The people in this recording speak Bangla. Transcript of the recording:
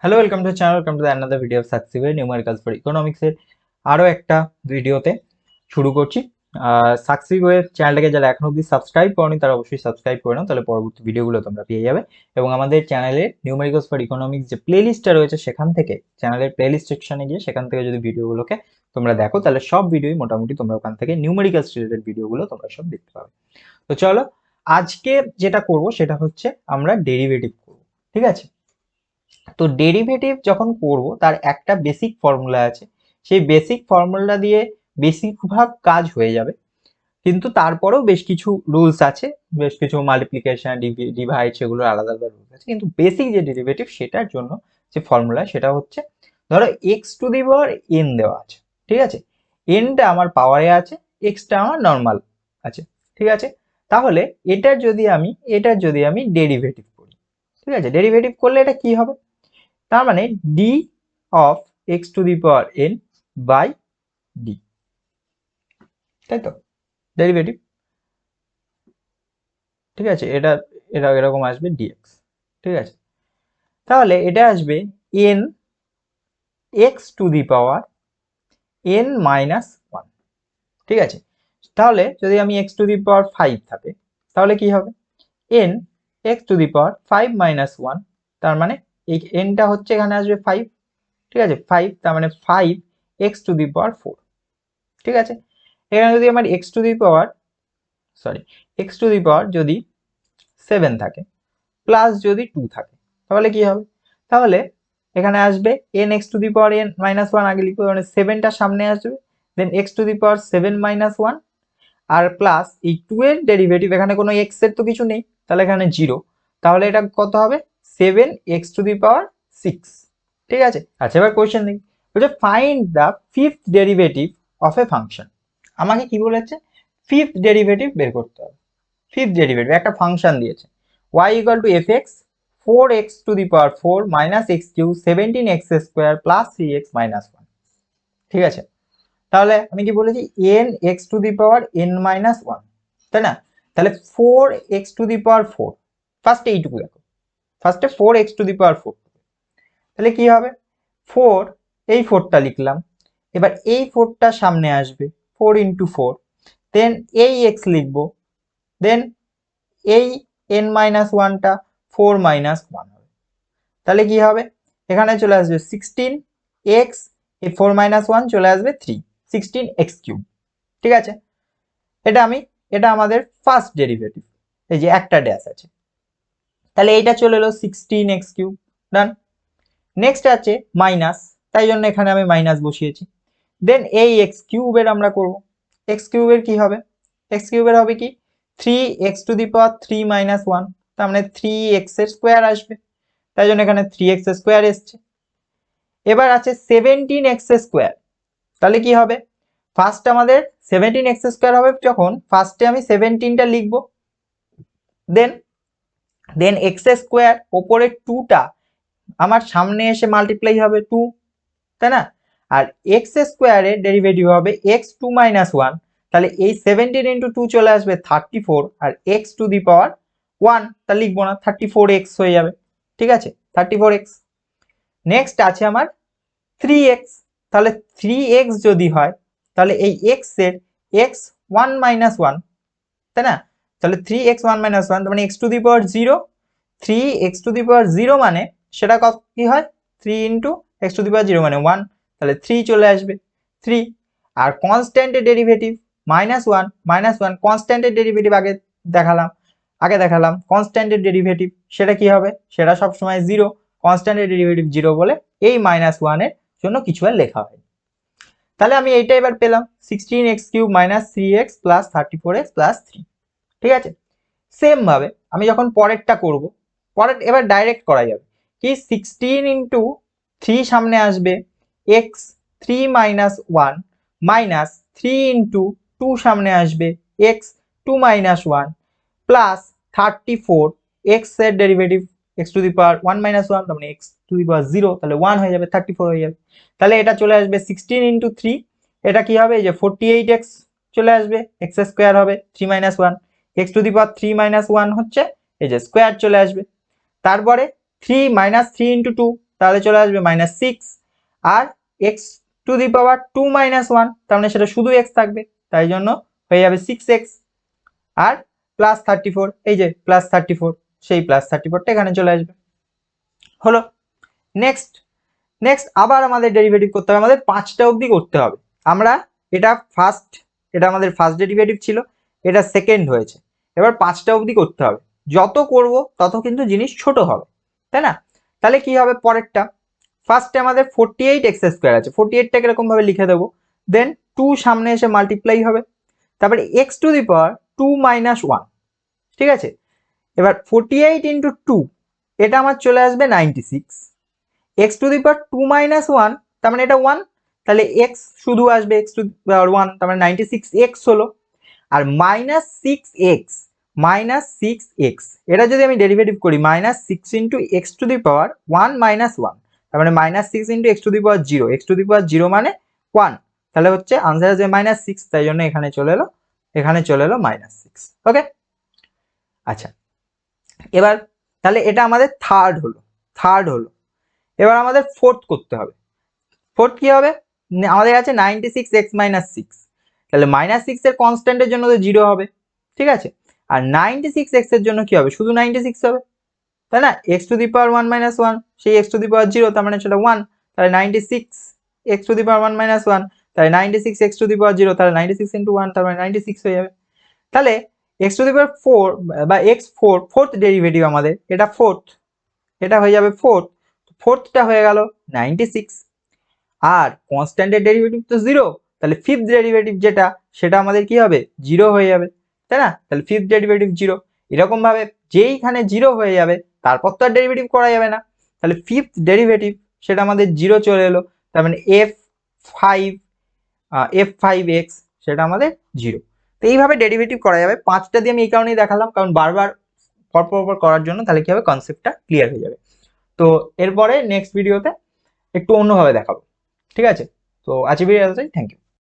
Hello, welcome to channel, welcome to another video of সাকসিভের নিউমেরিক্যালস ফর ইকোনমিক্সের আরও একটা ভিডিওতে শুরু করছি। সাকসিভের চ্যানেলটাকে যারা এখন অবধি সাবস্ক্রাইব করনি তারা অবশ্যই সাবস্ক্রাইব করে নাও, তাহলে পরবর্তী ভিডিওগুলো তোমরা পেয়ে যাবে। এবং আমাদের চ্যানেলের নিউমেরিক্যালস ফর ইকোনমিক্স যে প্লেলিস্টটা রয়েছে সেখান থেকে, চ্যানেলের প্লেলিস্ট সেকশনে গিয়ে সেখান থেকে যদি ভিডিওগুলোকে তোমরা দেখো তাহলে সব ভিডিওই মোটামুটি তোমরা ওখান থেকে নিউমেরিক্যালস রিলেটেড ভিডিওগুলো তোমরা সব দেখতে পাবে। তো চলো, আজকে যেটা করব সেটা হচ্ছে আমরা ডেরিভেটিভ করব। ঠিক আছে, তো ডেরিভেটিভ যখন করব তার একটা বেসিক ফর্মুলা আছে, সেই বেসিক ফর্মুলা দিয়ে বেশিরভাগ কাজ হয়ে যাবে, কিন্তু তারপরেও বেশ কিছু রুলস আছে, বেশ কিছু মাল্টিপ্লিকেশন ডিভাইড সেগুলো আলাদা আলাদা রুলস আছে, কিন্তু বেসিক যে ডেরিভেটিভ সেটার জন্য যে ফর্মুলা সেটা হচ্ছে, ধরো x to the power N দেওয়া আছে। ঠিক আছে, এনটা আমার পাওয়ারে আছে, এক্সটা আমার নর্মাল আছে। ঠিক আছে, তাহলে এটার যদি আমি ডেরিভেটিভ করি, ঠিক আছে, ডেরিভেটিভ করলে এটা কি হবে, তার মানে D of X to the power N by D, তাই তো ডেরিভেটিভ। ঠিক আছে, এটা এটা এরকম আসবে ডিএক্স। ঠিক আছে, তাহলে এটা আসবে n x to the power n minus one. ঠিক আছে, তাহলে যদি আমি x to the power five থাকে তাহলে কি হবে, N x to the power five minus one, তার মানে এই এনটা হচ্ছে এখানে আসবে ফাইভ। ঠিক আছে, ফাইভ, তার মানে five x to the power four. ঠিক আছে, এখানে যদি আমার এক্স টু দি পাওয়ার যদি সেভেন থাকে প্লাস যদি টু থাকে তাহলে কি হবে, তাহলে এখানে আসবে n x to the power n minus one, আগে লিখবো মানে সেভেনটা সামনে আসবে, then x to the power seven minus one, আর প্লাস এই টু এর ডেরিভেটিভ, এখানে কোনো এক্স এর তো কিছু নেই তাহলে এখানে জিরো, তাহলে এটা কত হবে, seven X to the power six. ঠিক আছে, আচ্ছা এবার কোয়েশ্চেন দেখি, বলছে find the fifth derivative of a function. আমাকে কি বলেছে, ফিফথ ডেরিভেটিভ বের করতে হবে। ফিফথ ডেরিভেটিভ একটা ফাংশন দিয়েছে, y equal to F X four X to the power four minus X Q seventeen X square plus three X minus one. ঠিক আছে, তাহলে আমি কি বলেছি, N x to the power n minus one, তাই না, তাহলে four X to the power four, ফার্স্টে এইটুকু দেখো, ফার্স্টে four X to the power four, তাহলে কি হবে, ফোর, এই ফোরটা লিখলাম, এবার এই ফোরটা সামনে আসবে, ফোর ইন্টু ফোর, দেন এই এক্স লিখবো, দেন এই এন মাইনাস ওয়ানটা ফোর মাইনাস ওয়ান হবে, তাহলে কি হবে, এখানে চলে আসবে সিক্সটিন এক্স, এই ফোর মাইনাস ওয়ান চলে আসবে থ্রি, সিক্সটিন এক্স কিউব। ঠিক আছে, এটা আমাদের ফার্স্ট ডেরিভেটিভ, এই যে একটা ড্যাশ আছে, তাহলে এইটা চলে এলো সিক্সটিন এক্স কিউব, ডান। নেক্সট আছে মাইনাস, তাই জন্য এখানে আমি মাইনাস বসিয়েছি, দেন এই এক্স কিউবের আমরা করব, এক্স কিউবের কি হবে, এক্স কিউবের হবে কি, three x to the power three minus one, তার মানে থ্রি এক্স এর স্কোয়ার আসবে, তাই জন্য এখানে থ্রি এক্স স্কোয়ার এসছে। এবার আছে সেভেন্টিন এক্স স্কোয়ার, তাহলে কি হবে, ফার্স্ট আমাদের সেভেন্টিন এক্স স্কোয়ার হবে, যখন ফার্স্টে আমি সেভেন্টিনটা লিখবো, দেন দেন এক্স স্কোয়ার ওপরে টুটা আমার সামনে এসে মাল্টিপ্লাই হবে টু, তাই না, আর এক্স স্কোয়ারের ডেরিভেটিভ হবে এক্স টু মাইনাস ওয়ান, তাহলে এই সেভেন্টিন ইন্টু টু চলে আসবে থার্টি ফোর, আর X to the power one তা লিখবো না, থার্টি ফোর এক্স হয়ে যাবে। ঠিক আছে, থার্টি ফোর এক্স। নেক্সট আছে আমার থ্রি এক্স, তাহলে থ্রি এক্স যদি হয় তাহলে এই এক্স এর এক্স ওয়ান মাইনাস ওয়ান, তাই না, তাহলে three x one minus one, তার মানে x to the power zero, three x to the power zero মানে সেটা কত কি হয়, three into x to the power zero মানে ওয়ান, তাহলে থ্রি চলে আসবে, থ্রি। আর কনস্ট্যান্টের ডেরিভেটিভ মাইনাস ওয়ান কনস্ট্যান্টের ডেরিভেটিভ আগে দেখালাম কনস্ট্যান্টের ডেরিভেটিভ সেটা কি হবে, সেটা সবসময় জিরো, কনস্ট্যান্টের ডেরিভেটিভ জিরো বলে এই মাইনাস ওয়ানের জন্য কিছু আর লেখা হয়। তাহলে আমি এইটা এবার পেলাম, sixteen x cube minus three x plus thirty four x plus three. ঠিক আছে, সেম ভাবে আমি যখন পরেরটা করব, পরের এবার ডাইরেক্ট করা যাবে কি, সিক্সটিন ইন্টু থ্রি সামনে আসবে x three minus one minus three into two সামনে আসবে x two minus one plus thirty four x এর derivative x to the power one minus one, তার মানে x to the power zero, তাহলে ওয়ান হয়ে যাবে, থার্টি ফোর হয়ে যাবে, তাহলে এটা চলে আসবে সিক্সটিন ইন্টু থ্রি, এটা কি হবে, এই যে ফোরটি এইট এক্স চলে আসবে, এক্স স্কোয়ার হবে three minus one, X to the power three minus one হচ্ছে এই যে স্কোয়ার চলে আসবে, তারপরে three minus three into two, তাহলে চলে আসবে -6, আর x টু দি পাওয়ার 2 - 1 তার মানে সেটা শুধু x থাকবে, তাই জন্য হয়ে যাবে 6x, আর +34, এই যে +34, সেই +34টা এখানে চলে আসবে। হলো। নেক্সট আবার আমাদের ডেরিভেটিভ করতে হবে, আমাদের 5টা অবধি করতে হবে। আমরা এটা আমাদের ফার্স্ট ডেরিভেটিভ ছিল, এটা সেকেন্ড হয়েছে, এবার 5টা অবধি করতে হবে। যত করব তত কিন্তু জিনিস ছোট হবে, তাই না? তাহলে কি হবে পরেরটা, ফার্স্টে আমাদের 48x² আছে, 48টাকে এরকম ভাবে লিখে দেবো, দেন 2 সামনে এসে মাল্টিপ্লাই হবে, তারপরে x টু দি পাওয়ার 2 - 1, ঠিক আছে? এবার 48 × 2, এটা আমার চলে আসবে 96, x টু দি পাওয়ার 2 - 1 তার মানে এটা 1, তাহলে x শুধু আসবে x টু দি পাওয়ার 1, তার মানে 96x হলো। আর -6x এটা যদি আমি ডেরিভেটিভ করি, -6 × x টু দি পাওয়ার 1 - 1, তার মানে -6 × x to the power 0, x to the power 0 মানে 1, তাহলে হচ্ছে আনসার আসবে -6, তাই জন্য এখানে চলে এলো -6। ওকে, আচ্ছা, এবার তাহলে এটা আমাদের থার্ড হলো। এবার আমাদের ফোর্থ করতে হবে। ফোর্থ কি হবে, আমাদের আছে 96x - 6, তাহলে -6 এর কনস্ট্যান্টের জন্য তো 0 হবে, ঠিক আছে? আর 96x এর জন্য কি হবে, শুধু 96 হবে, তাই না? x টু দি পাওয়ার 1 - 1, সেই x টু দি পাওয়ার 0, তার মানে সেটা 1, তাহলে 96 x টু দি পাওয়ার 1 - 1, তাহলে 96 x টু দি পাওয়ার 0, তাহলে 96 × 1, তার মানে 96 হয়ে যাবে। তাহলে x টু দি পাওয়ার 4 বা x4, ফোর্থ ডেরিভেটিভ আমাদের, এটা ফোর্থ, এটা হয়ে যাবে ফোর্থটা হয়ে গেল 96, আর কনস্ট্যান্টের ডেরিভেটিভ তো 0, তাহলে ফিফথ ডেরিভেটিভ যেটা, সেটা আমাদের কি হবে, 0 হয়ে যাবে, তাই না? তাহলে ফিফথ ডেরিভেটিভ 0, এরকম ভাবে যেইখানে 0 হয়ে যাবে তারপর তো আর ডেরিভেটিভ করা যাবে না, তাহলে ফিফথ ডেরিভেটিভ সেটা আমাদের 0 চলে এলো, তার মানে f5x সেটা আমাদের 0। তো এইভাবে ডেরিভেটিভ করা যাবে। 5টা দিয়ে আমি এই কারণেই দেখালাম, কারণ বারবার পরপর করার জন্য, তাহলে কি হবে, কনসেপ্টটা ক্লিয়ার হয়ে যাবে। তো এরপরে নেক্সট ভিডিওতে একটু অন্যভাবে দেখাবো, ঠিক আছে? তো আজকে ভিডিও, থ্যাংক ইউ।